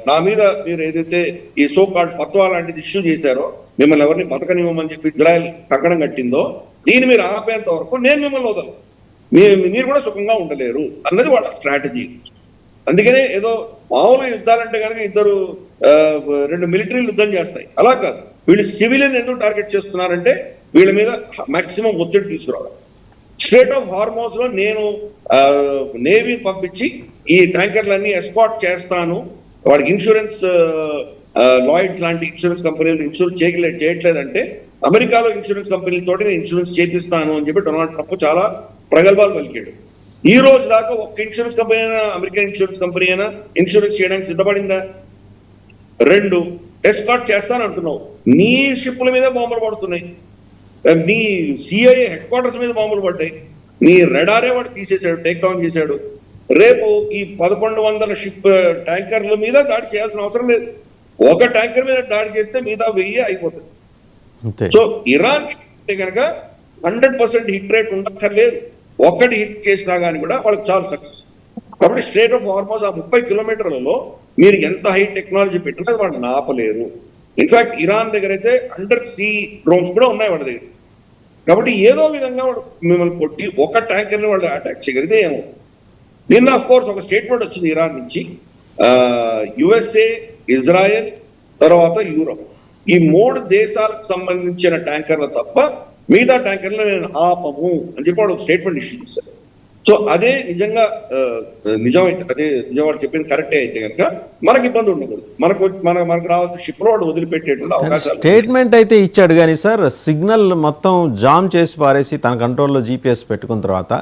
నా మీద మీరు ఏదైతే ఈ సో కాల్డ్ ఫత్వా లాంటిది ఇష్యూ చేశారో, మిమ్మల్ని ఎవరిని బతకనివ్వమని చెప్పి ఇజ్రాయెల్ కంకణం కట్టిందో, దీన్ని మీరు ఆపేంత వరకు నేను మిమ్మల్ని వదలను, మీరు కూడా సుఖంగా ఉండలేరు అన్నది వాళ్ళ స్ట్రాటజీ. అందుకనే ఏదో మామూలుగా యుద్ధాలంటే కనుక 2 మిలిటరీలు యుద్ధం చేస్తాయి, అలా కాదు. వీళ్ళు సివిలియన్ ఎందుకు టార్గెట్ చేస్తున్నారంటే వీళ్ళ మీద మాక్సిమం ఒత్తిడి తీసుకురావాలి. స్ట్రైట్ ఆఫ్ హార్మోజ్ లో నేను నేవీని పంపించి ఈ ట్యాంకర్లన్నీ ఎస్కాట్ చేస్తాను, వాడికి ఇన్సూరెన్స్ లాయిడ్స్ లాంటి ఇన్సూరెన్స్ కంపెనీలు ఇన్సూరెన్స్ చేయట్లేదంటే అమెరికాలో ఇన్సూరెన్స్ కంపెనీలతో నేను ఇన్సూరెన్స్ చేపిస్తాను అని చెప్పి డొనాల్డ్ ట్రంప్ చాలా ప్రగల్భాలు పలికాడు. ఈ రోజు దాకా ఒక్క ఇన్సూరెన్స్ కంపెనీ అయినా, అమెరికన్ ఇన్సూరెన్స్ కంపెనీ అయినా ఇన్సూరెన్స్ చేయడానికి సిద్ధపడిందా? 2 ఎస్కాట్ చేస్తాను అంటున్నావు, నీ షిప్పుల మీద బాంబులు పడుతున్నాయి, నీ సిఐఏ హెడ్ క్వార్టర్స్ మీద బాంబులు పడ్డాయి, నీ రెడారే వాడు తీసేశాడు, టేక్ డౌన్ చేశాడు. రేపు ఈ 1100 షిప్ ట్యాంకర్ల మీద దాడి చేయాల్సిన అవసరం లేదు. ఒక ట్యాంకర్ మీద దాడి చేస్తే మిగతా 1000 అయిపోతుంది. సో ఇరాన్ కనుక 100% హిట్ రేట్ ఉండక్కర్లేదు. ఒక్కటి హిట్ చేసినా కానీ కూడా వాళ్ళకి చాలా సక్సెస్. కాబట్టి స్ట్రైట్ ఆఫ్ హార్మోజ్ ఆ 30 కిలోమీటర్లలో మీరు ఎంత హై టెక్నాలజీ పెట్టినా వాళ్ళు ఆపలేరు. ఇన్ఫాక్ట్ ఇరాన్ దగ్గర అయితే అండర్ సీ డ్రోన్స్ కూడా ఉన్నాయి వాళ్ళ దగ్గర. కాబట్టి ఏదో విధంగా వాడు మిమ్మల్ని కొట్టి ఒక ట్యాంకర్ని వాళ్ళు అటాక్ చేయగలిగితే ఏమో. నిన్న ఆఫ్ కోర్స్ ఒక స్టేట్మెంట్ వచ్చింది ఇరాన్ నుంచి, USA, ఇజ్రాయెల్, తర్వాత యూరోప్, ఈ 3 దేశాలకు సంబంధించిన ట్యాంకర్లు తప్ప మిగతా ట్యాంకర్లు నేను ఆపము అని చెప్పి వాడు స్టేట్మెంట్ ఇష్యూ చేశారు. సో అదే నిజంగా నిజమైతే, అదే నిజం చెప్పింది కరెక్టే అయితే కనుక మనకి ఇబ్బంది ఉండకూడదు. మనకు రావాల్సిన షిప్లో వాడు వదిలిపెట్టేటువంటి అవకాశాలు. స్టేట్మెంట్ అయితే ఇచ్చాడు కానీ సార్, సిగ్నల్ మొత్తం జామ్ చేసి పారేసి తన కంట్రోల్లో GPS పెట్టుకున్న తర్వాత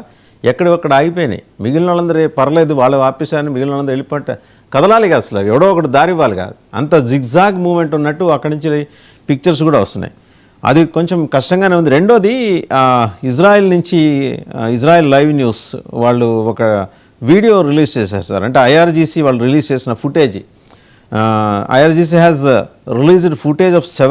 ఎక్కడొక్కడ ఆగిపోయినాయి. మిగిలిన వాళ్ళందరూ పర్లేదు, వాళ్ళు ఆపేసారని మిగిలిన వాళ్ళందరూ వెళ్ళిపోతే కదలాలి కదా, అసలు ఎవడో ఒకటి దారి ఇవ్వాలి కాదు. అంత జిగ్జాగ్ మూమెంట్ ఉన్నట్టు అక్కడి నుంచి పిక్చర్స్ కూడా వస్తున్నాయి. అది కొంచెం కష్టంగానే ఉంది. రెండోది ఇజ్రాయెల్ నుంచి ఇజ్రాయెల్ లైవ్ న్యూస్ వాళ్ళు ఒక వీడియో రిలీజ్ చేశారు సార్. అంటే IRGC వాళ్ళు రిలీజ్ చేసిన footage, IRGC has released footage of 7